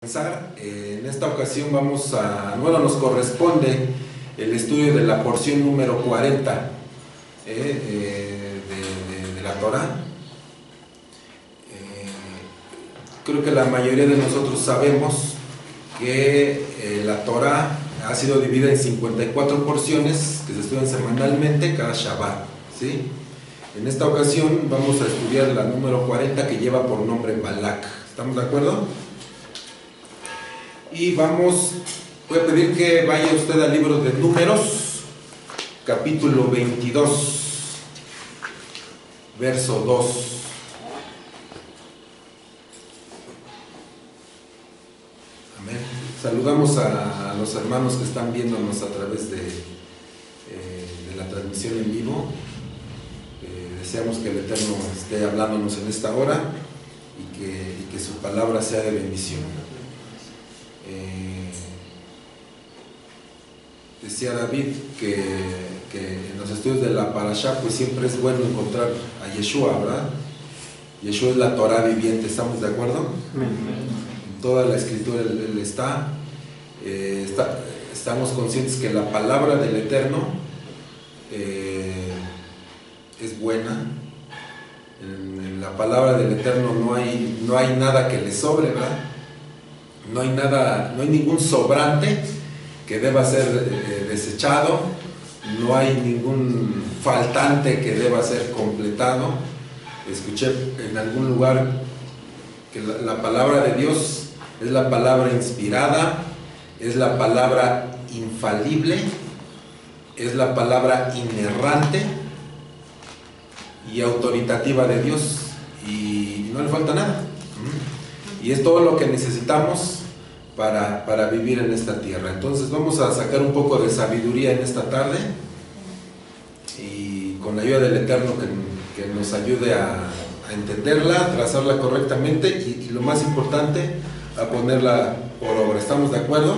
En esta ocasión nos corresponde el estudio de la porción número 40 de la Torah. Creo que la mayoría de nosotros sabemos que la Torah ha sido dividida en 54 porciones que se estudian semanalmente cada Shabbat, ¿sí? En esta ocasión vamos a estudiar la número 40, que lleva por nombre Balak. ¿Estamos de acuerdo? Y voy a pedir que vaya usted al libro de Números, capítulo 22, verso 2. Amén. Saludamos a los hermanos que están viéndonos a través de la transmisión en vivo. Deseamos que el Eterno esté hablándonos en esta hora y que su palabra sea de bendición. Decía David que en los estudios de la Parashá pues siempre es bueno encontrar a Yeshua, ¿verdad? Yeshua es la Torah viviente, ¿estamos de acuerdo? En toda la escritura él está. Estamos conscientes que la palabra del Eterno es buena. En la palabra del Eterno no hay nada que le sobre, ¿verdad? No hay ningún sobrante que deba ser desechado, no hay ningún faltante que deba ser completado. Escuché en algún lugar que la palabra de Dios es la palabra inspirada, es la palabra infalible, es la palabra inerrante y autoritativa de Dios, y no le falta nada. Y es todo lo que necesitamos para vivir en esta tierra. Entonces vamos a sacar un poco de sabiduría en esta tarde, y con la ayuda del Eterno que nos ayude a entenderla, a trazarla correctamente y lo más importante, a ponerla por obra. ¿Estamos de acuerdo?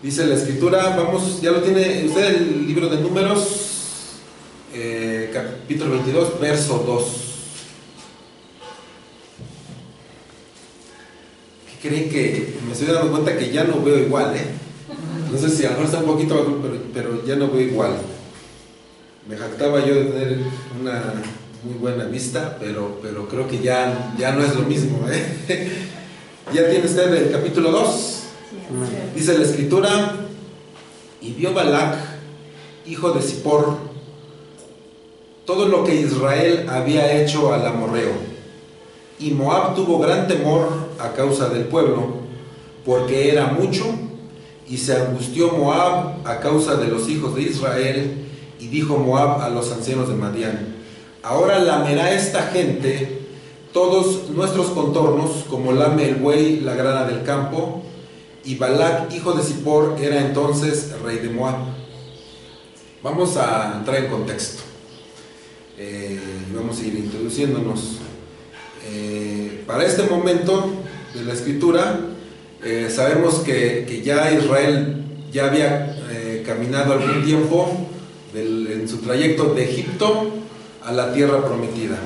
Dice la Escritura, ya lo tiene usted, el libro de Números, capítulo 22, verso 2. Creen que me estoy dando cuenta que ya no veo igual, no sé si a lo mejor está un poquito bajo, pero ya no veo igual. Me jactaba yo de tener una muy buena vista, pero creo que ya no es lo mismo, ¿Ya tiene usted el capítulo 2? Dice la Escritura: y vio Balak, hijo de Zippor, todo lo que Israel había hecho al amorreo, y Moab tuvo gran temor a causa del pueblo, porque era mucho, y se angustió Moab a causa de los hijos de Israel, y dijo Moab a los ancianos de Madián: ahora lamerá esta gente todos nuestros contornos, como lame el buey la grana del campo. Y Balak, hijo de Zippor, era entonces rey de Moab. Vamos a entrar en contexto, vamos a ir introduciéndonos. Para este momento de la Escritura, sabemos que ya Israel ya había caminado algún tiempo en su trayecto de Egipto a la tierra prometida.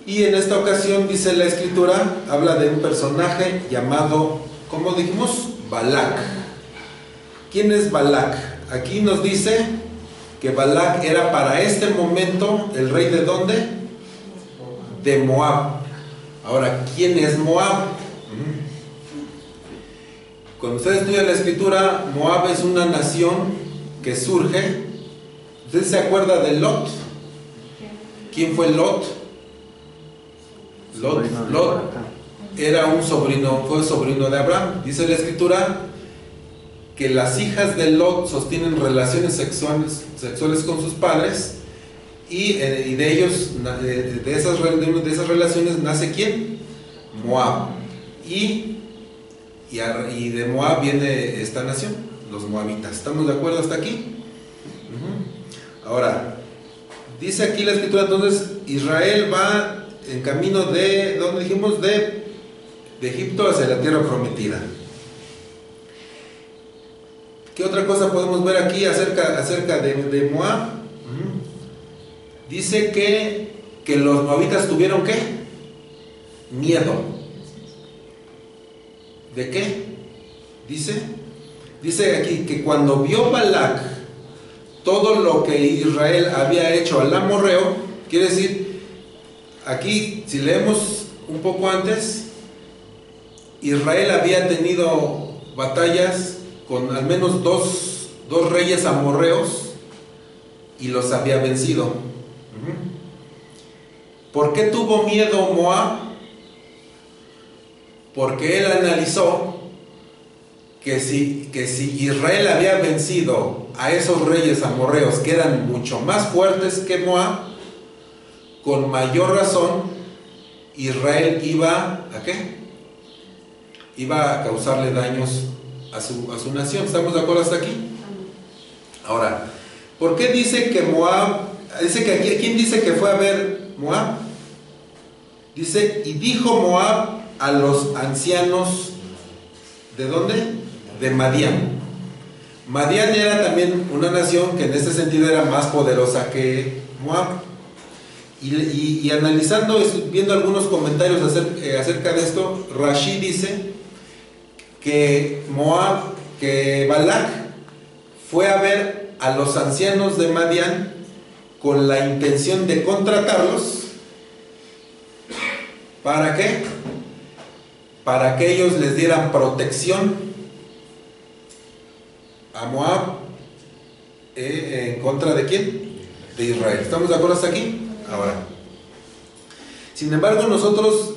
Y en esta ocasión, dice la Escritura, habla de un personaje llamado, ¿cómo dijimos? Balak. ¿Quién es Balak? Aquí nos dice que Balak era para este momento el rey ¿de dónde? De Moab. Ahora, ¿quién es Moab? Cuando usted estudia la Escritura, Moab es una nación que surge. ¿Usted se acuerda de Lot? ¿Quién fue Lot? Lot era fue sobrino de Abraham. Dice la Escritura que las hijas de Lot sostienen relaciones sexuales con sus padres, y de ellos, de esas relaciones nace ¿quién? Moab. Y de Moab viene esta nación, los moabitas. ¿Estamos de acuerdo hasta aquí? Ahora, dice aquí la Escritura, entonces Israel va en camino de, ¿dónde dijimos? De Egipto hacia la tierra prometida. ¿Qué otra cosa podemos ver aquí acerca de Moab? Dice que los moabitas tuvieron ¿qué? Miedo. ¿De qué? Dice aquí que cuando vio Balac todo lo que Israel había hecho al amorreo, quiere decir, aquí si leemos un poco antes, Israel había tenido batallas con al menos dos reyes amorreos y los había vencido. ¿Por qué tuvo miedo Moab? Porque él analizó que si Israel había vencido a esos reyes amorreos que eran mucho más fuertes que Moab, con mayor razón Israel iba ¿a qué? Iba a causarle daños a su nación. ¿Estamos de acuerdo hasta aquí? Ahora, ¿por qué dice que Moab? Dice que aquí, ¿quién dice que fue a ver Moab? Dice, y dijo Moab a los ancianos, ¿de dónde? De Madián. Madián era también una nación que en este sentido era más poderosa que Moab. Y analizando, viendo algunos comentarios acerca de esto, Rashi dice que Balac fue a ver a los ancianos de Madián con la intención de contratarlos. ¿Para qué? Para que ellos les dieran protección a Moab en contra de ¿quién? De Israel. ¿Estamos de acuerdo hasta aquí? Ahora, sin embargo, nosotros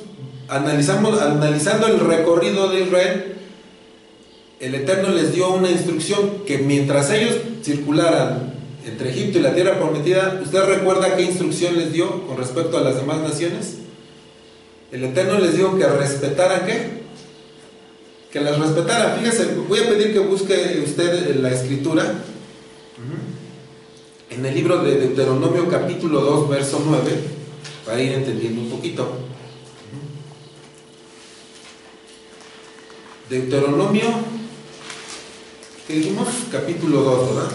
analizando el recorrido de Israel, el Eterno les dio una instrucción que mientras ellos circularan entre Egipto y la tierra prometida, ¿usted recuerda qué instrucción les dio con respecto a las demás naciones? El Eterno les dijo que respetaran ¿qué? Que las respetaran. Fíjese, voy a pedir que busque usted la escritura en el libro de Deuteronomio capítulo 2 verso 9 para ir entendiendo un poquito. Deuteronomio, ¿qué dijimos? Capítulo 2, ¿verdad?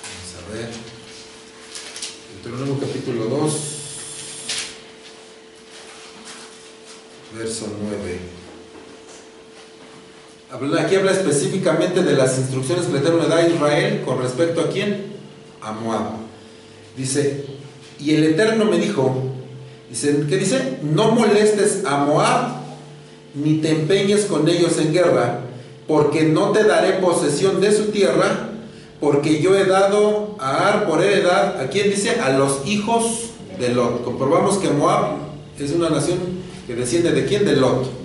Vamos a ver. Deuteronomio capítulo 2 verso 9. Aquí habla específicamente de las instrucciones que el Eterno le da a Israel con respecto a ¿quién? A Moab. Dice, y el Eterno me dijo, ¿qué dice? No molestes a Moab, ni te empeñes con ellos en guerra, porque no te daré posesión de su tierra, porque yo he dado a Ar por heredad, ¿a quién dice? A los hijos de Lot. Comprobamos que Moab es una nación que desciende ¿de quién? De Lot.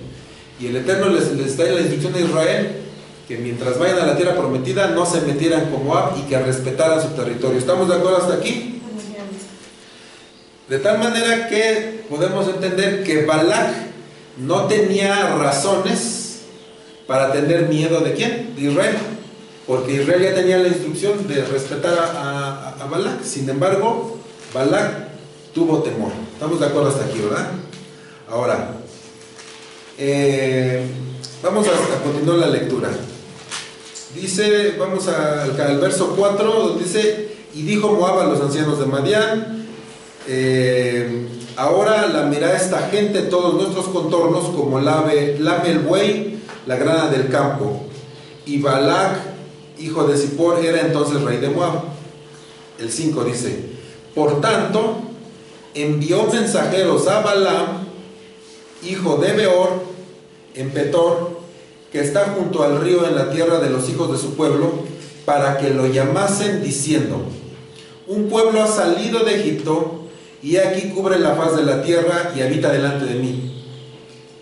Y el Eterno les da la instrucción a Israel que mientras vayan a la tierra prometida no se metieran con Moab y que respetaran su territorio. ¿Estamos de acuerdo hasta aquí? De tal manera que podemos entender que Balac no tenía razones para tener miedo ¿de quién? De Israel, porque Israel ya tenía la instrucción de respetar a Balac. Sin embargo, Balac tuvo temor. ¿Estamos de acuerdo hasta aquí, verdad? Ahora, vamos a continuar la lectura. Dice, vamos al verso 4, donde dice, y dijo Moab a los ancianos de Madián, ahora lamerá esta gente todos nuestros contornos como lame el buey la grana del campo. Y Balac, hijo de Zippor, era entonces rey de Moab. El 5 dice, por tanto, envió mensajeros a Balaam, hijo de Beor, en Petor, que está junto al río en la tierra de los hijos de su pueblo, para que lo llamasen diciendo, un pueblo ha salido de Egipto, y aquí cubre la faz de la tierra y habita delante de mí.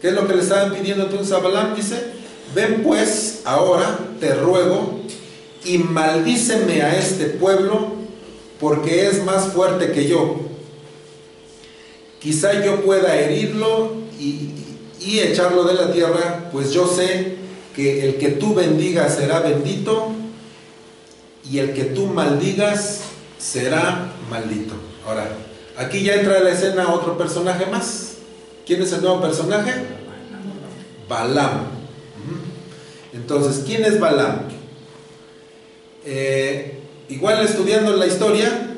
¿Qué es lo que le estaban pidiendo entonces a Balaam? Dice, ven pues ahora, te ruego, y maldíceme a este pueblo, porque es más fuerte que yo. Quizá yo pueda herirlo y echarlo de la tierra, pues yo sé que el que tú bendigas será bendito, y el que tú maldigas será maldito. Ahora, aquí ya entra a la escena otro personaje más. ¿Quién es el nuevo personaje? Balaam. Entonces, ¿quién es Balaam? Igual estudiando la historia,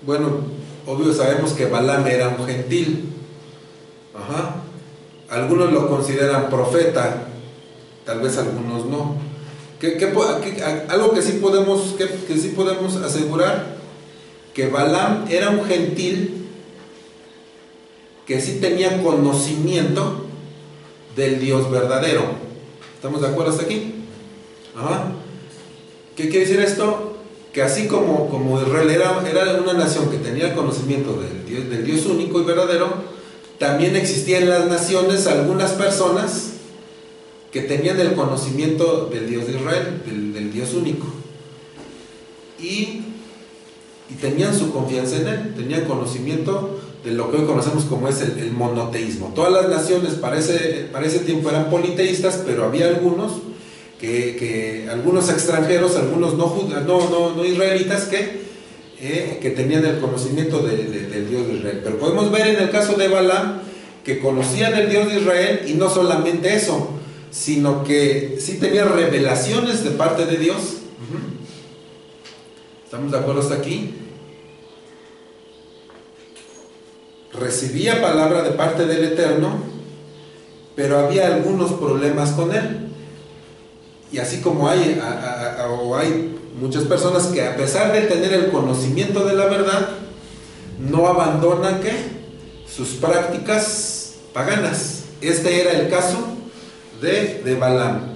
bueno, obvio sabemos que Balaam era un gentil. Ajá. Algunos lo consideran profeta, tal vez algunos no. Algo que sí podemos asegurar, que Balaam era un gentil que sí tenía conocimiento del Dios verdadero. ¿Estamos de acuerdo hasta aquí? Ajá. ¿Qué quiere decir esto? Que así como Israel era una nación que tenía el conocimiento del Dios único y verdadero, también existían en las naciones algunas personas que tenían el conocimiento del Dios de Israel, del Dios único, y tenían su confianza en Él, tenían conocimiento de lo que hoy conocemos como es el monoteísmo. Todas las naciones para ese tiempo eran politeístas, pero había algunos algunos extranjeros, algunos no israelitas que tenían el conocimiento del Dios de Israel. Pero podemos ver en el caso de Balaam que conocían el Dios de Israel, y no solamente eso, sino que sí tenía revelaciones de parte de Dios. ¿Estamos de acuerdo hasta aquí? Recibía palabra de parte del Eterno, pero había algunos problemas con él. Y así como hay muchas personas que, a pesar de tener el conocimiento de la verdad, no abandonan sus prácticas paganas. Este era el caso de Balaam,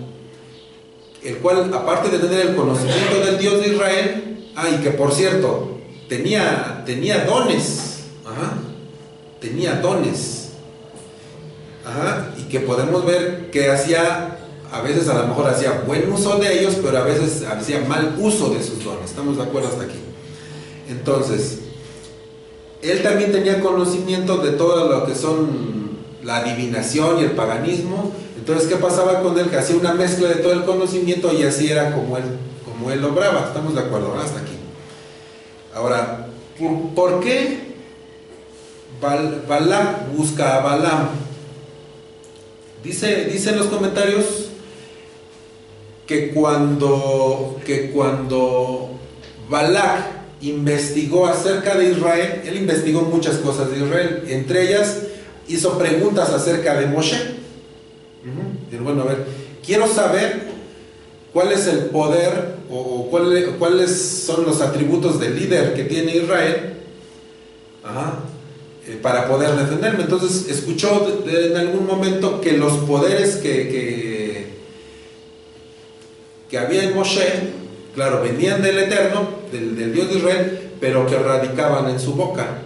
el cual, aparte de tener el conocimiento del Dios de Israel, y que por cierto tenía dones, tenía dones, y que podemos ver que a veces a lo mejor hacía buen uso de ellos, pero a veces hacía mal uso de sus dones. ¿Estamos de acuerdo hasta aquí? Entonces, él también tenía conocimiento de todo lo que son la adivinación y el paganismo. Entonces, ¿qué pasaba con él? Que hacía una mezcla de todo el conocimiento, y así era como él obraba. ¿Estamos de acuerdo? Hasta aquí. Ahora, ¿por qué Balaam busca a Balaam? Dice en los comentarios que cuando Balac investigó acerca de Israel, él investigó muchas cosas de Israel, entre ellas hizo preguntas acerca de Moshe. Bueno, a ver, quiero saber cuál es el poder o cuáles son los atributos del líder que tiene Israel para poder defenderme. Entonces escuchó en algún momento que los poderes que había en Moshe, claro, venían del Eterno, del Dios de Israel, pero que radicaban en su boca.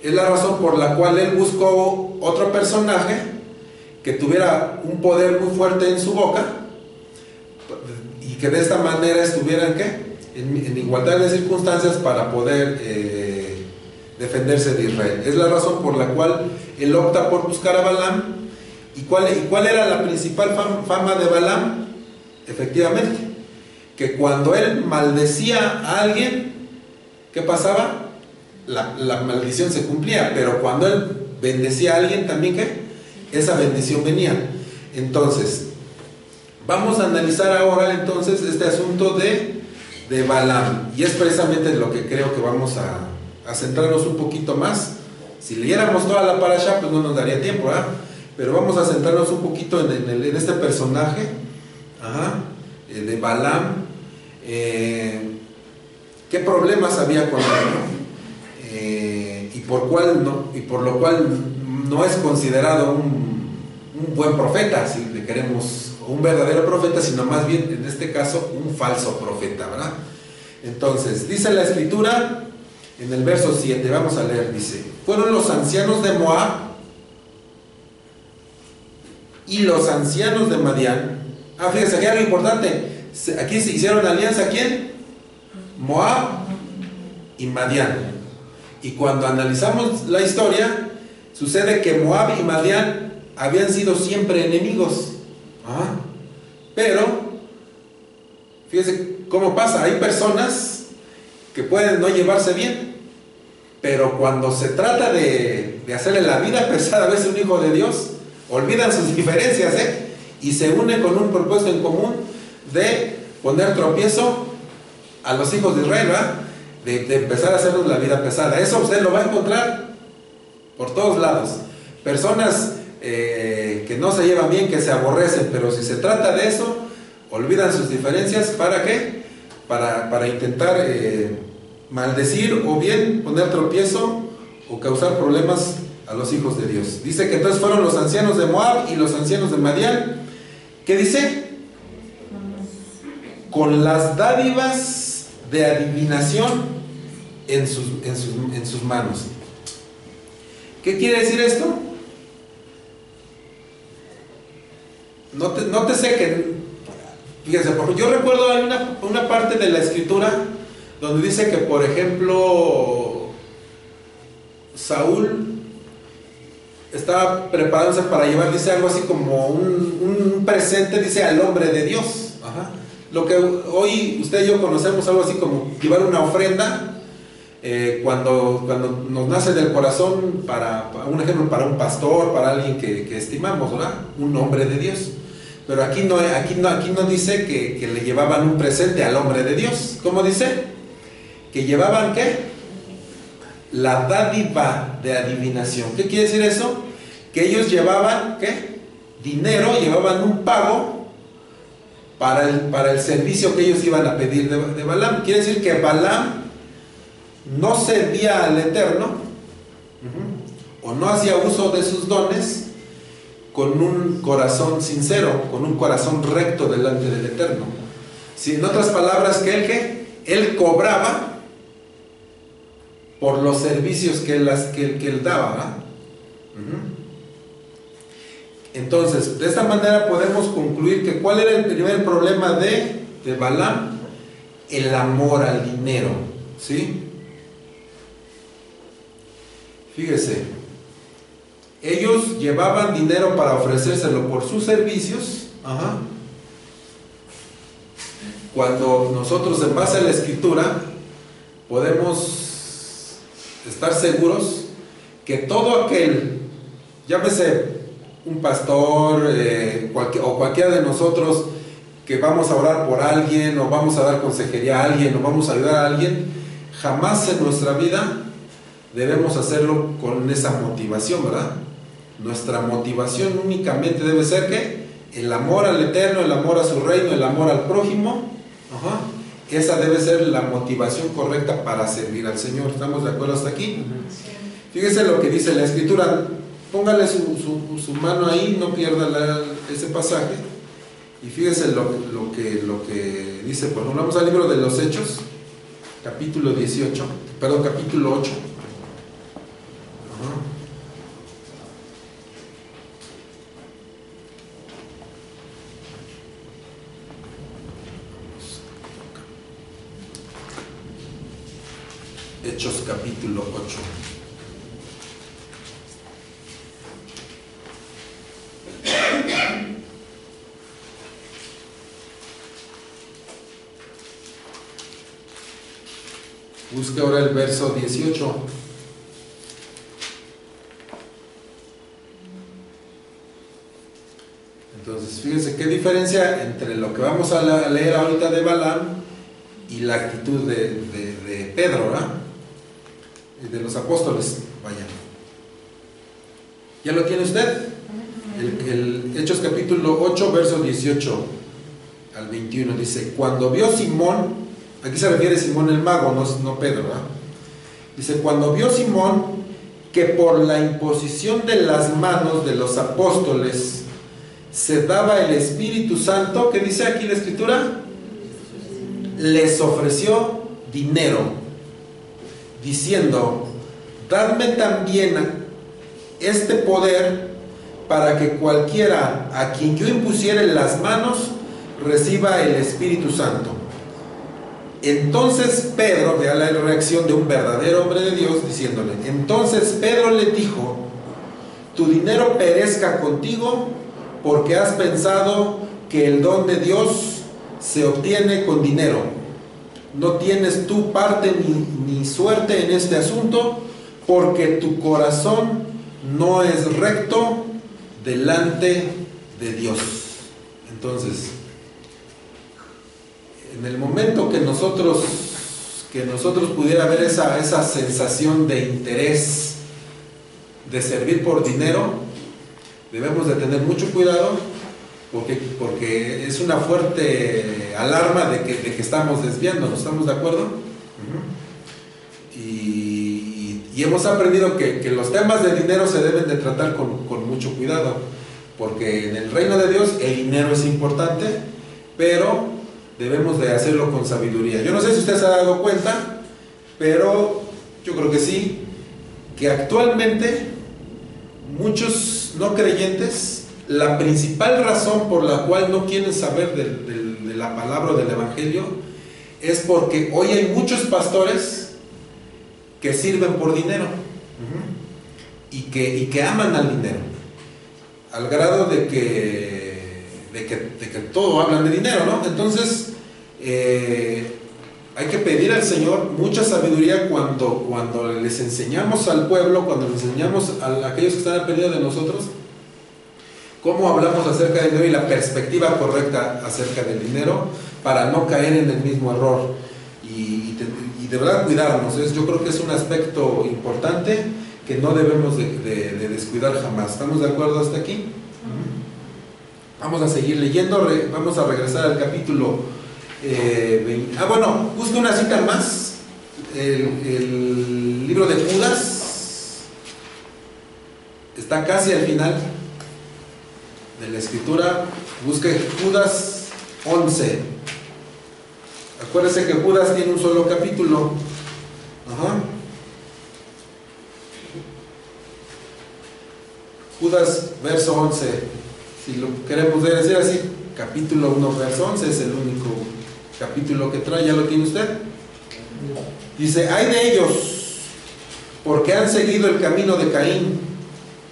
Es la razón por la cual él buscó otro personaje que tuviera un poder muy fuerte en su boca, y que de esta manera estuvieran en igualdad de circunstancias para poder defenderse de Israel. Es la razón por la cual él opta por buscar a Balaam. ¿Y cuál era la principal fama de Balaam? Efectivamente, que cuando él maldecía a alguien, ¿qué pasaba? La maldición se cumplía, pero cuando él bendecía a alguien también, esa bendición venía. Entonces, vamos a analizar ahora entonces este asunto de Balaam, y es precisamente lo que creo que vamos a centrarnos un poquito más. Si leyéramos toda la parasha, pues no nos daría tiempo, ¿verdad? Pero vamos a centrarnos un poquito en este personaje de Balaam. ¿Qué problemas había con él? Y por lo cual no es considerado un buen profeta, si le queremos, un verdadero profeta, sino más bien en este caso un falso profeta, ¿verdad? Entonces, dice la escritura en el verso 7, vamos a leer, dice: fueron los ancianos de Moab y los ancianos de Madián. Fíjense, aquí algo importante. Aquí se hicieron alianza, ¿quién? Moab y Madián. Y cuando analizamos la historia, sucede que Moab y Madián habían sido siempre enemigos. Pero, fíjense cómo pasa. Hay personas que pueden no llevarse bien, pero cuando se trata de hacerle la vida pesada a veces a un hijo de Dios, olvidan sus diferencias, y se unen con un propósito en común de poner tropiezo a los hijos de Israel, ¿verdad? de empezar a hacernos la vida pesada. Eso usted lo va a encontrar por todos lados. Personas que no se llevan bien, que se aborrecen, pero si se trata de eso, olvidan sus diferencias. ¿Para qué? Para intentar maldecir o bien poner tropiezo o causar problemas a los hijos de Dios. Dice que entonces fueron los ancianos de Moab y los ancianos de Madián. ¿Qué dice? Con las dádivas de adivinación en sus manos. ¿Qué quiere decir esto? Nótese que, fíjense, porque yo recuerdo hay una parte de la escritura donde dice que, por ejemplo, Saúl estaba preparándose para llevar, dice algo así como un presente, dice, al hombre de Dios. Ajá. Lo que hoy usted y yo conocemos, algo así como llevar una ofrenda, cuando nos nace del corazón, para un ejemplo, para un pastor, para alguien que estimamos, ¿verdad? Un hombre de Dios. Pero aquí no dice que le llevaban un presente al hombre de Dios. ¿Cómo dice? Que llevaban, ¿qué? La dádiva de adivinación. ¿Qué quiere decir eso? Que ellos llevaban, ¿qué? Dinero, llevaban un pago para el servicio que ellos iban a pedir de Balaam. Quiere decir que Balaam no servía al Eterno, o no hacía uso de sus dones con un corazón sincero, con un corazón recto delante del Eterno. Si, en otras palabras, que él cobraba por los servicios que él daba, ¿verdad? Entonces, de esta manera podemos concluir que ¿cuál era el primer problema de Balaam? El amor al dinero, ¿sí? Fíjese, ellos llevaban dinero para ofrecérselo por sus servicios. Ajá. Cuando nosotros, en base a la Escritura, podemos estar seguros que todo aquel, llámese un pastor, o cualquiera de nosotros, que vamos a orar por alguien, o vamos a dar consejería a alguien, o vamos a ayudar a alguien, jamás en nuestra vida debemos hacerlo con esa motivación, ¿verdad? Nuestra motivación únicamente debe ser ¿qué? El amor al Eterno, el amor a su reino, el amor al prójimo. Ajá. Esa debe ser la motivación correcta para servir al Señor. ¿Estamos de acuerdo hasta aquí? Fíjese lo que dice la Escritura. Póngale su mano ahí, no pierda ese pasaje. Y fíjese lo que dice. Por ejemplo, vamos al libro de los Hechos, capítulo 8. Hechos capítulo 8. Busque ahora el verso 18. Entonces, fíjense qué diferencia entre lo que vamos a leer ahorita de Balaam y la actitud de Pedro, ¿verdad? De los apóstoles. Vaya. ¿Ya lo tiene usted? El Hechos capítulo 8, verso 18 al 21 dice: cuando vio Simón, aquí se refiere a Simón el mago, no Pedro, ¿verdad? Dice: cuando vio Simón que por la imposición de las manos de los apóstoles se daba el Espíritu Santo, ¿qué dice aquí la Escritura? Les ofreció dinero, diciendo: dadme también este poder para que cualquiera a quien yo impusiere las manos reciba el Espíritu Santo. Entonces Pedro, vea la reacción de un verdadero hombre de Dios, diciéndole: entonces Pedro le dijo: tu dinero perezca contigo, porque has pensado que el don de Dios se obtiene con dinero. No tienes tú parte ni suerte en este asunto, porque tu corazón no es recto delante de Dios. Entonces, en el momento que nosotros que nosotros pudiera haber esa sensación de interés de servir por dinero, debemos de tener mucho cuidado, porque es una fuerte alarma de que estamos desviándonos. ¿Estamos de acuerdo? Y hemos aprendido que los temas de dinero se deben de tratar con mucho cuidado, porque en el reino de Dios el dinero es importante, pero debemos de hacerlo con sabiduría. Yo no sé si usted se ha dado cuenta, pero yo creo que sí, que actualmente muchos no creyentes, la principal razón por la cual no quieren saber de la palabra del evangelio es porque hoy hay muchos pastores que sirven por dinero y que aman al dinero, al grado de que todo hablan de dinero, ¿no? Entonces hay que pedir al Señor mucha sabiduría cuando les enseñamos al pueblo, cuando les enseñamos a aquellos que están aprendiendo de nosotros, cómo hablamos acerca del dinero y la perspectiva correcta acerca del dinero, para no caer en el mismo error y de verdad cuidarnos. Yo creo que es un aspecto importante que no debemos de descuidar jamás. ¿Estamos de acuerdo hasta aquí? Vamos a seguir leyendo, vamos a regresar al capítulo 20. Bueno, busque una cita más, el libro de Judas, está casi al final de la escritura. Busque Judas 11. Acuérdese que Judas tiene un solo capítulo. Judas, verso 11. Si lo queremos decir así, capítulo 1, verso 11, es el único capítulo que trae. ¿Ya lo tiene usted? Dice: hay de ellos, porque han seguido el camino de Caín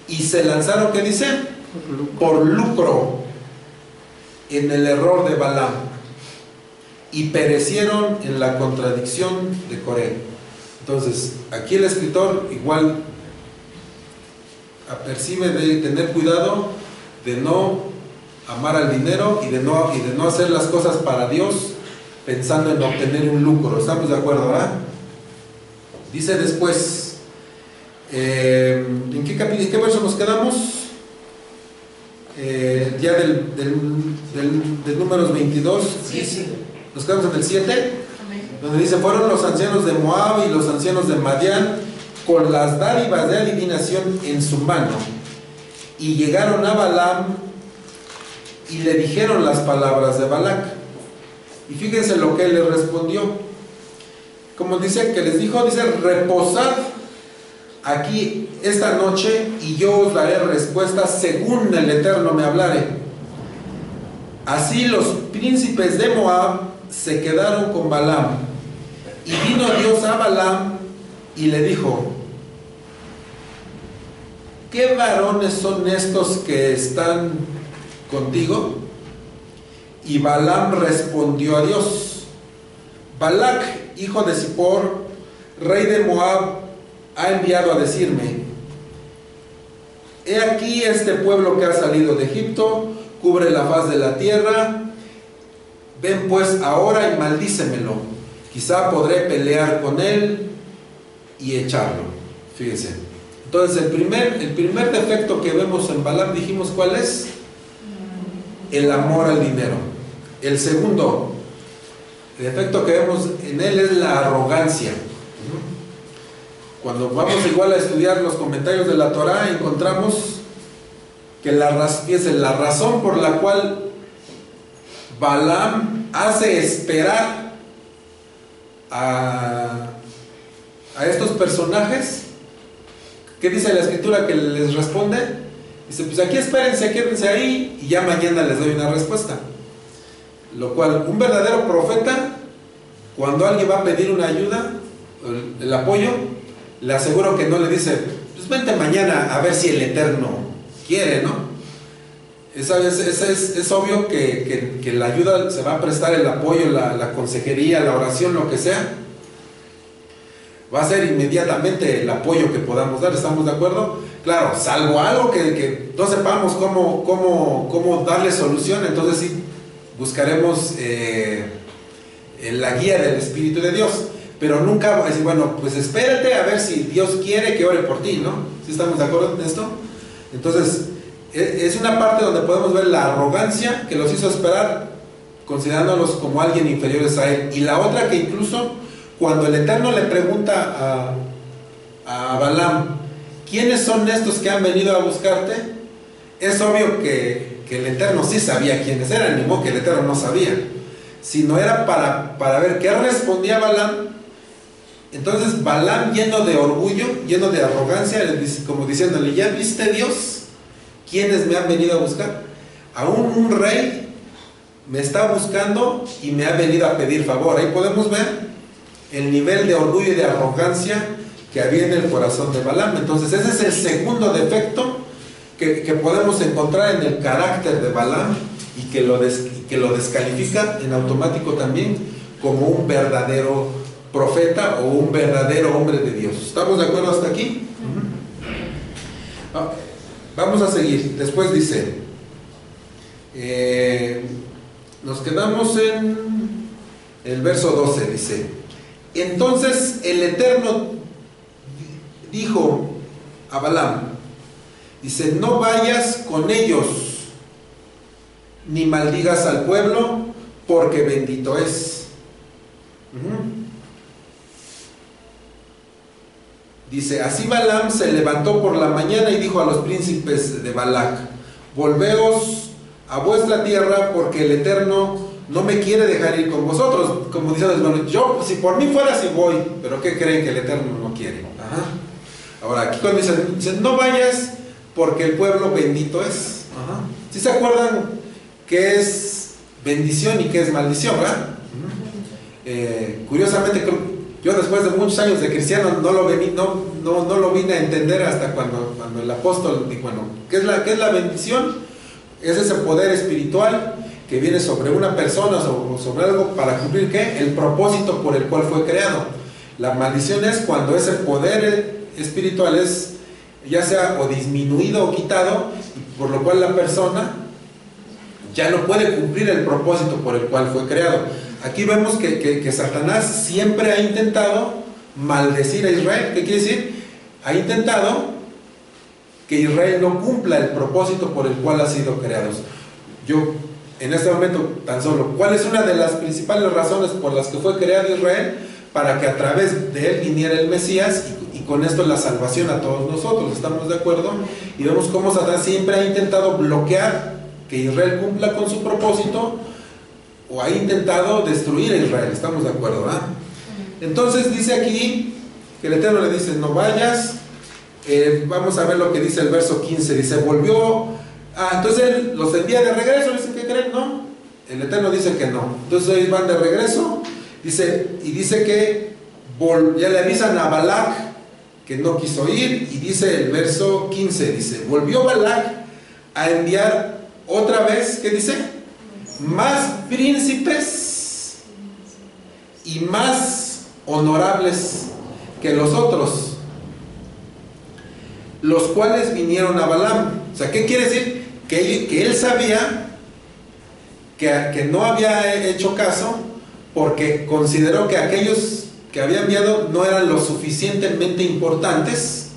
y se lanzaron, ¿qué dice? Por lucro en el error de Balaam, y perecieron en la contradicción de Coré. Entonces, aquí el escritor igual apercibe de tener cuidado de no amar al dinero y de no hacer las cosas para Dios pensando en obtener un lucro. ¿Estamos de acuerdo, verdad? Dice después, ¿en qué verso nos quedamos? Ya del números 22. Sí. Nos quedamos en el 7, donde dice: fueron los ancianos de Moab y los ancianos de Madián con las dádivas de adivinación en su mano, y llegaron a Balaam y le dijeron las palabras de Balac. Y fíjense lo que él les respondió. Como dice que les dijo, dice: reposad aquí esta noche y yo os daré respuesta según el Eterno me hablare. Así los príncipes de Moab se quedaron con Balaam, y vino Dios a Balaam y le dijo: ¿qué varones son estos que están contigo? Y Balaam respondió a Dios: Balac, hijo de Zippor, rey de Moab, ha enviado a decirme: he aquí este pueblo que ha salido de Egipto cubre la faz de la tierra. Ven pues ahora y maldícemelo, quizá podré pelear con él y echarlo. Fíjense. Entonces el primer defecto que vemos en Balaam, dijimos, ¿cuál es? El amor al dinero. El segundo defecto que vemos en él es la arrogancia. Cuando vamos igual a estudiar los comentarios de la Torá, encontramos que la razón por la cual Balaam hace esperar a estos personajes, ¿qué dice la escritura que les responde? Dice: pues aquí espérense, quédense ahí y ya mañana les doy una respuesta. Lo cual, un verdadero profeta, cuando alguien va a pedir una ayuda, el apoyo, le aseguro que no le dice: pues vente mañana a ver si el Eterno quiere, ¿no? Es obvio que la ayuda se va a prestar, el apoyo, la consejería, la oración, lo que sea, va a ser inmediatamente el apoyo que podamos dar. ¿Estamos de acuerdo? Claro, salvo algo que no sepamos cómo darle solución, entonces sí buscaremos la guía del Espíritu de Dios. pero nunca va a decir, bueno, pues espérate a ver si Dios quiere que ore por ti, ¿no? ¿Sí estamos de acuerdo en esto? Entonces, es una parte donde podemos ver la arrogancia que los hizo esperar, considerándolos como alguien inferiores a él. Y la otra, que incluso cuando el Eterno le pregunta a Balaam, ¿quiénes son estos que han venido a buscarte? Es obvio que el Eterno sí sabía quiénes eran, ni modo que el Eterno no sabía, sino era para ver qué respondía Balaam. Entonces Balaam, lleno de orgullo, lleno de arrogancia, como diciéndole, ¿ya viste, Dios quiénes me han venido a buscar? Aún un rey me está buscando y me ha venido a pedir favor. Ahí podemos ver el nivel de orgullo y de arrogancia que había en el corazón de Balaam. Entonces ese es el segundo defecto que podemos encontrar en el carácter de Balaam, y que lo descalifica en automático también como un verdadero profeta o un verdadero hombre de Dios. ¿Estamos de acuerdo hasta aquí? Vamos a seguir. Después dice, nos quedamos en el verso 12, dice: entonces el Eterno dijo a Balaam, dice, no vayas con ellos, ni maldigas al pueblo, porque bendito es. Dice, así Balaam se levantó por la mañana y dijo a los príncipes de Balac, volveos a vuestra tierra, porque el Eterno no me quiere dejar ir con vosotros. Como dicen, bueno, yo, si por mí fuera, sí voy, pero ¿qué creen? Que el Eterno no quiere. Ahora, aquí cuando dicen, no vayas, porque el pueblo bendito es. ¿Sí se acuerdan qué es bendición y qué es maldición, verdad? Curiosamente, yo después de muchos años de cristiano no lo vine a entender hasta cuando el apóstol dijo, bueno, ¿qué es la bendición? Es ese poder espiritual que viene sobre una persona o sobre algo para cumplir, ¿qué? El propósito por el cual fue creado. La maldición es cuando ese poder espiritual es ya sea o disminuido o quitado, por lo cual la persona ya no puede cumplir el propósito por el cual fue creado. Aquí vemos que Satanás siempre ha intentado maldecir a Israel. ¿Qué quiere decir? Ha intentado que Israel no cumpla el propósito por el cual ha sido creado. Yo, en este momento, tan solo, ¿cuál es una de las principales razones por las que fue creado Israel? Para que a través de él viniera el Mesías y con esto la salvación a todos nosotros. ¿Estamos de acuerdo? Y vemos cómo Satanás siempre ha intentado bloquear que Israel cumpla con su propósito, o ha intentado destruir a Israel. ¿Estamos de acuerdo? Entonces dice aquí que el Eterno le dice, no vayas. Vamos a ver lo que dice el verso 15. Dice, volvió. Entonces él los envía de regreso. Dice, ¿qué creen? No. El Eterno dice que no. Entonces ellos van de regreso. Dice que ya le avisan a Balac que no quiso ir. Y dice el verso 15, dice, volvió Balac a enviar otra vez, ¿qué dice? Más príncipes y más honorables que los otros, los cuales vinieron a Balaam. O sea, ¿qué quiere decir? Que él sabía que no había hecho caso, porque consideró que aquellos que había enviado no eran lo suficientemente importantes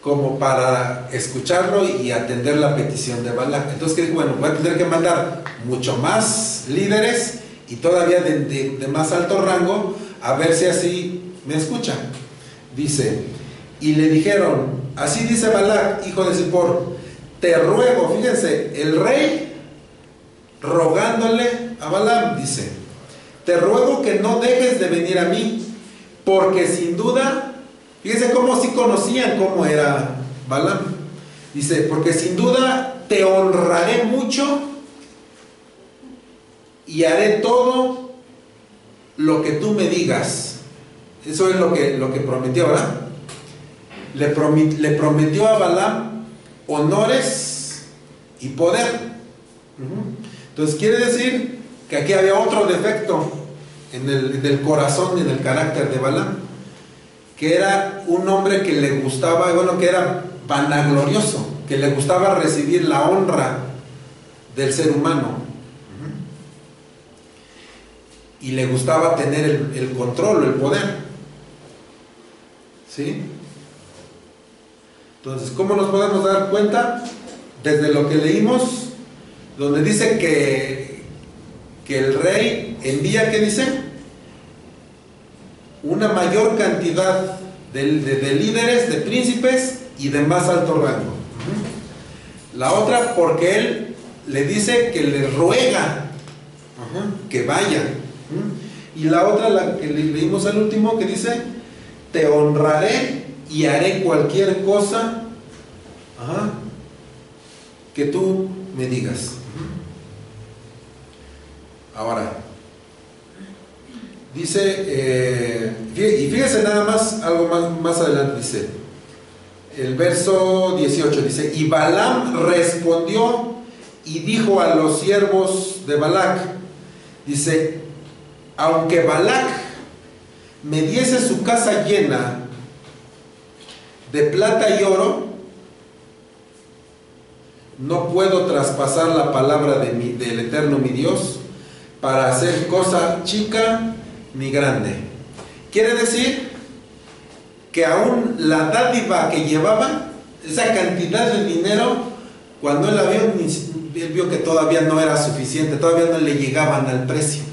como para escucharlo y atender la petición de Balac. Entonces, que bueno, voy a tener que mandar mucho más líderes y todavía de más alto rango, a ver si así me escuchan. Dice, y le dijeron, así dice Balac, hijo de Zippor, te ruego, fíjense, el rey rogándole a Balaam, dice, te ruego que no dejes de venir a mí, porque sin duda, fíjense cómo sí conocían cómo era Balaam. Dice, porque sin duda te honraré mucho y haré todo lo que tú me digas. Eso es lo que prometió, ¿verdad? Le prometió a Balaam honores y poder. Entonces quiere decir que aquí había otro defecto en el corazón y en el carácter de Balaam, que era un hombre que le gustaba, bueno, que era vanaglorioso, que le gustaba recibir la honra del ser humano. y le gustaba tener el control, el poder. ¿Sí? Entonces, ¿cómo nos podemos dar cuenta? Desde lo que leímos, donde dice que el rey envía, ¿qué dice? Una mayor cantidad de líderes, de príncipes y de más alto rango. La otra, porque él le dice que le ruega que vaya. Y la otra, la que leímos al último, que dice: te honraré y haré cualquier cosa que tú me digas. Ahora, dice, y fíjese nada más, algo más adelante dice, el verso 18 dice: y Balaam respondió y dijo a los siervos de Balac, dice: aunque Balac me diese su casa llena de plata y oro, no puedo traspasar la palabra del Eterno mi Dios para hacer cosa chica ni grande. Quiere decir que aún la dádiva que llevaba, esa cantidad de dinero, cuando él la vio, él vio que todavía no era suficiente, todavía no le llegaban al precio.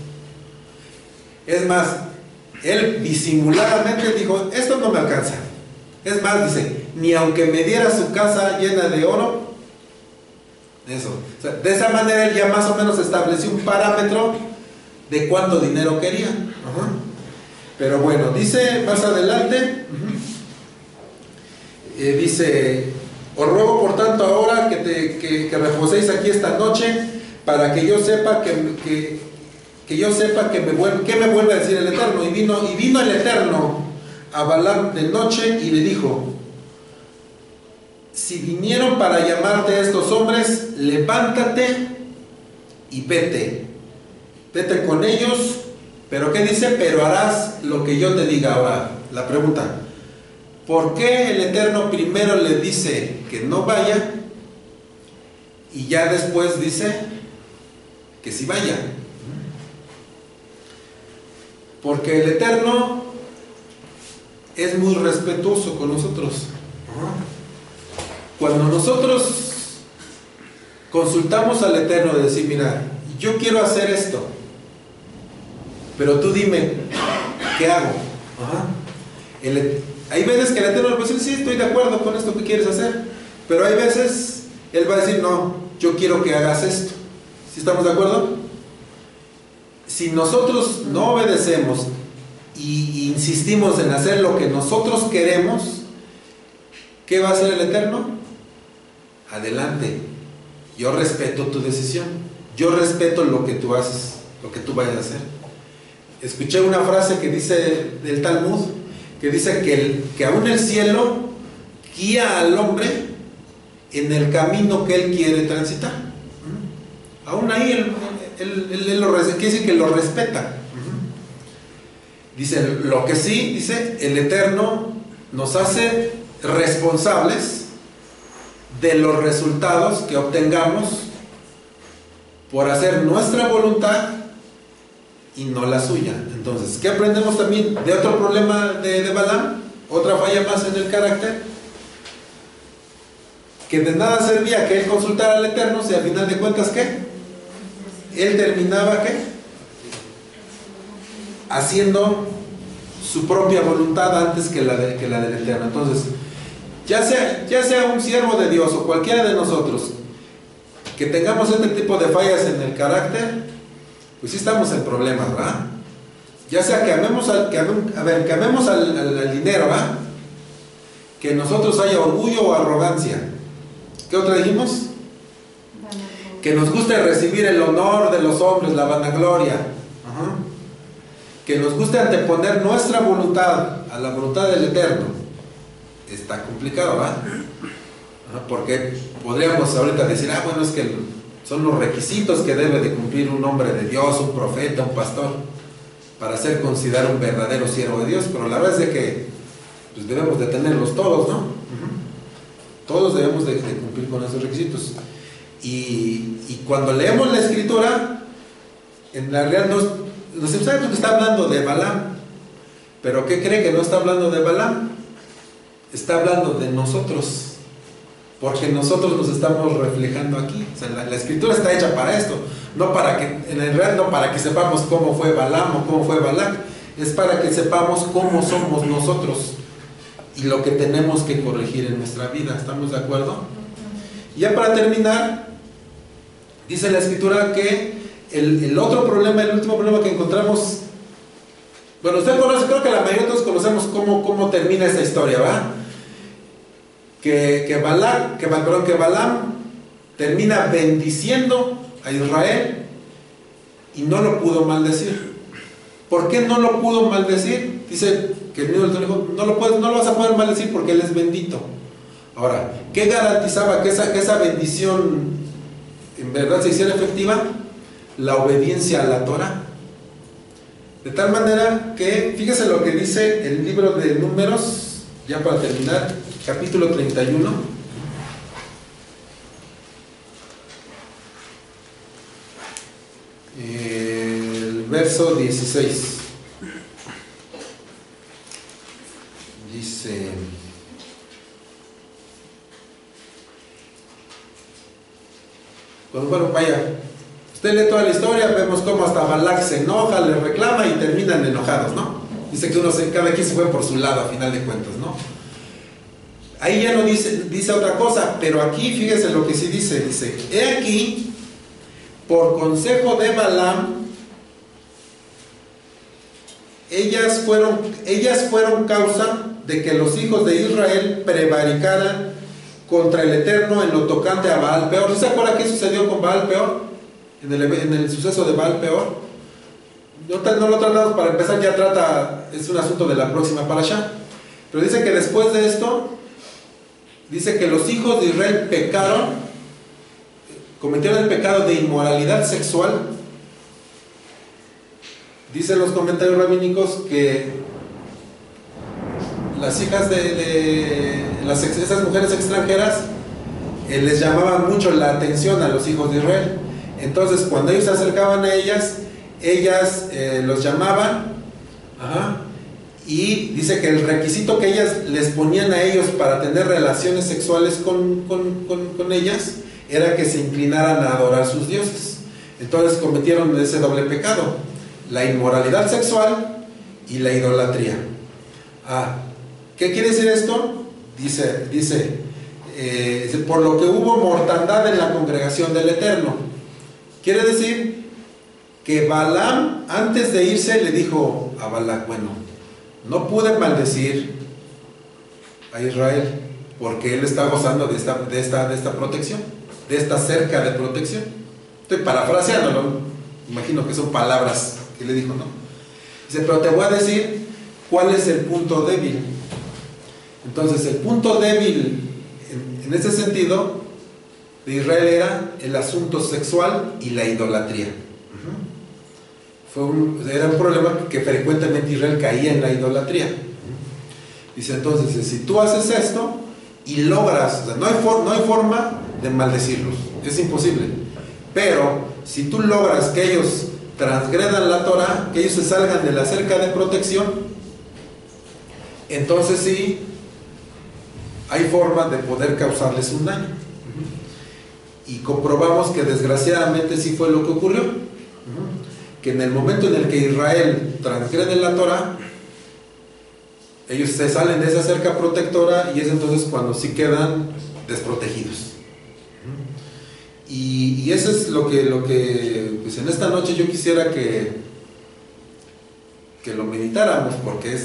Es más, él disimuladamente dijo: esto no me alcanza. Es más, dice, ni aunque me diera su casa llena de oro. Eso. O sea, de esa manera él ya más o menos estableció un parámetro de cuánto dinero quería. Pero bueno, dice más adelante, dice: os ruego por tanto ahora que reposéis aquí esta noche, para que yo sepa que me vuelve a decir el Eterno. Y vino el Eterno a Balaam de noche y le dijo: si vinieron para llamarte a estos hombres, levántate y vete con ellos. Pero ¿qué dice? Pero harás lo que yo te diga. Ahora, la pregunta: ¿por qué el Eterno primero le dice que no vaya y ya después dice que sí vaya? Porque el Eterno es muy respetuoso con nosotros. Cuando nosotros consultamos al Eterno de decir: mira, yo quiero hacer esto, pero tú dime, ¿qué hago? Hay veces que el Eterno le va a decir: sí, estoy de acuerdo con esto que quieres hacer. Pero hay veces Él va a decir: no, yo quiero que hagas esto. ¿Sí estamos de acuerdo? Si nosotros no obedecemos y insistimos en hacer lo que nosotros queremos, ¿qué va a hacer el Eterno? Adelante, yo respeto tu decisión, yo respeto lo que tú haces, lo que tú vayas a hacer. Escuché una frase que dice del Talmud, que dice que aún el cielo guía al hombre en el camino que él quiere transitar. Aún ahí él lo quiere decir que lo respeta. Dice, lo que sí, dice, el Eterno nos hace responsables de los resultados que obtengamos por hacer nuestra voluntad y no la suya. Entonces, ¿qué aprendemos también de otro problema de Balaam? Otra falla más en el carácter, que de nada servía que él consultara al Eterno si al final de cuentas, ¿qué? Él terminaba, ¿qué? Haciendo su propia voluntad antes que la del Eterno. Entonces, ya sea un siervo de Dios o cualquiera de nosotros que tengamos este tipo de fallas en el carácter, pues sí estamos en problemas, ¿verdad? Ya sea que amemos al dinero, ¿verdad? Que en nosotros haya orgullo o arrogancia. ¿Qué otra dijimos? Que nos guste recibir el honor de los hombres, la vanagloria. Que nos guste anteponer nuestra voluntad a la voluntad del Eterno. Está complicado, ¿verdad? Porque podríamos ahorita decir: bueno, es que son los requisitos que debe de cumplir un hombre de Dios, un profeta, un pastor, para ser considerado un verdadero siervo de Dios. Pero la verdad es de que pues debemos de tenerlos todos, ¿no? Todos debemos de cumplir con esos requisitos. Y cuando leemos la Escritura, en la realidad Nos sabemos que está hablando de Balaam, pero ¿qué cree que no está hablando de Balaam? Está hablando de nosotros, porque nosotros nos estamos reflejando aquí. O sea, la escritura está hecha para esto, no para que, en el real, no para que sepamos cómo fue Balaam o cómo fue Balac, es para que sepamos cómo somos nosotros y lo que tenemos que corregir en nuestra vida. ¿Estamos de acuerdo? Y ya para terminar, dice la escritura que el otro problema, el último problema que encontramos, bueno, usted conoce, creo que la mayoría de todos conocemos cómo termina esta historia, ¿va? Que Balaam termina bendiciendo a Israel y no lo pudo maldecir. ¿Por qué no lo pudo maldecir? Dice que el niño le dijo, no lo vas a poder maldecir porque él es bendito. Ahora, ¿qué garantizaba que esa bendición en verdad se hiciera efectiva? La obediencia a la Torah. De tal manera que, fíjese lo que dice el libro de Números, ya para terminar, capítulo 31. El verso 16. Dice: pues bueno, vaya, usted lee toda la historia, vemos cómo hasta Balac se enoja, le reclama y terminan enojados, ¿no? Dice que cada quien se fue por su lado a final de cuentas, ¿no? Ahí ya no dice otra cosa, pero aquí fíjese lo que sí dice, he aquí, por consejo de Balaam, ellas fueron causa de que los hijos de Israel prevaricaran contra el Eterno en lo tocante a Baal Peor. ¿No se acuerda qué sucedió con Baal Peor? En el suceso de Baal Peor. No lo tratamos, para empezar es un asunto de la próxima parashá. Pero dice que después de esto, dice que los hijos de Israel cometieron el pecado de inmoralidad sexual. Dicen los comentarios rabínicos que las hijas esas mujeres extranjeras les llamaban mucho la atención a los hijos de Israel. Entonces, cuando ellos se acercaban a ellas los llamaban, y dice que el requisito que ellas les ponían a ellos para tener relaciones sexuales con ellas era que se inclinaran a adorar sus dioses. Entonces cometieron ese doble pecado: la inmoralidad sexual y la idolatría. ¿Qué quiere decir esto? Dice por lo que hubo mortandad en la congregación del Eterno. Quiere decir que Balaam, antes de irse, le dijo a Balac: bueno, no pude maldecir a Israel porque él está gozando de esta protección, de esta cerca de protección. Estoy parafraseándolo, imagino que son palabras que le dijo, ¿no? Dice, pero te voy a decir cuál es el punto débil. Entonces, el punto débil en ese sentido de Israel era el asunto sexual y la idolatría. Era un problema que frecuentemente Israel caía en la idolatría. Dice, entonces, si tú haces esto y logras, o sea, no hay forma de maldecirlos, es imposible, pero si tú logras que ellos transgredan la Torah, que ellos se salgan de la cerca de protección, entonces sí hay forma de poder causarles un daño. Y comprobamos que desgraciadamente sí fue lo que ocurrió, que en el momento en el que Israel transgrede la Torah, ellos se salen de esa cerca protectora, y es entonces cuando sí quedan desprotegidos. Y eso es lo que pues en esta noche yo quisiera que lo meditáramos, porque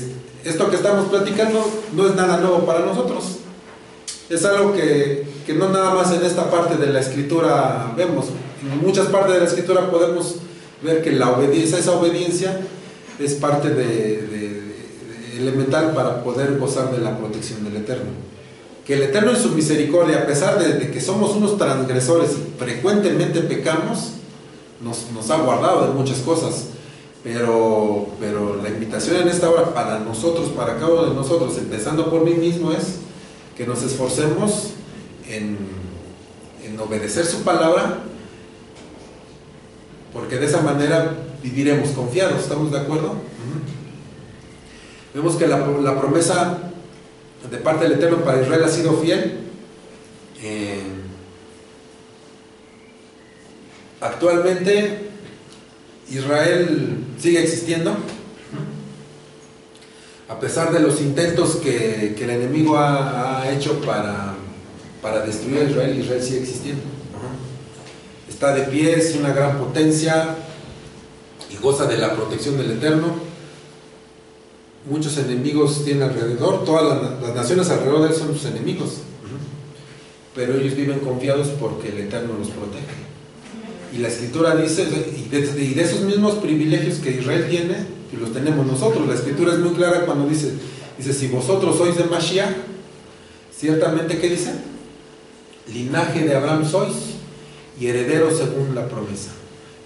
esto que estamos platicando no es nada nuevo para nosotros. Es algo que no nada más en esta parte de la escritura vemos. En muchas partes de la escritura podemos ver que esa obediencia es parte elemental para poder gozar de la protección del Eterno. Que el Eterno en su misericordia, a pesar de que somos unos transgresores y frecuentemente pecamos, nos ha guardado de muchas cosas, pero la invitación en esta hora para nosotros, para cada uno de nosotros, empezando por mí mismo, es que nos esforcemos en obedecer su palabra porque de esa manera viviremos confiados, ¿estamos de acuerdo? Vemos que la promesa de parte del Eterno para Israel ha sido fiel. Actualmente Israel sigue existiendo, a pesar de los intentos que el enemigo ha hecho para destruir a Israel. Israel sigue existiendo, está de pie, es una gran potencia y goza de la protección del Eterno. Muchos enemigos tienen alrededor, todas las naciones alrededor de él son sus enemigos, pero ellos viven confiados porque el Eterno los protege. Y la Escritura dice, y de esos mismos privilegios que Israel tiene, y los tenemos nosotros. La Escritura es muy clara cuando dice, si vosotros sois de Mashiach, ciertamente, ¿qué dice? Linaje de Abraham sois y herederos según la promesa.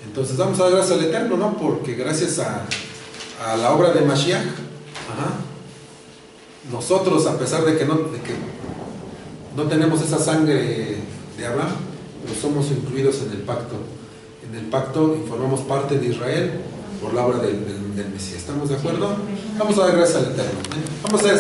Entonces vamos a dar gracias al Eterno, ¿no? Porque gracias a la obra de Mashiach, nosotros, a pesar de que no tenemos esa sangre de Abraham, pero somos incluidos en el pacto y formamos parte de Israel por la obra del Mesías. ¿Estamos de acuerdo? Vamos a dar gracias al Eterno. Vamos a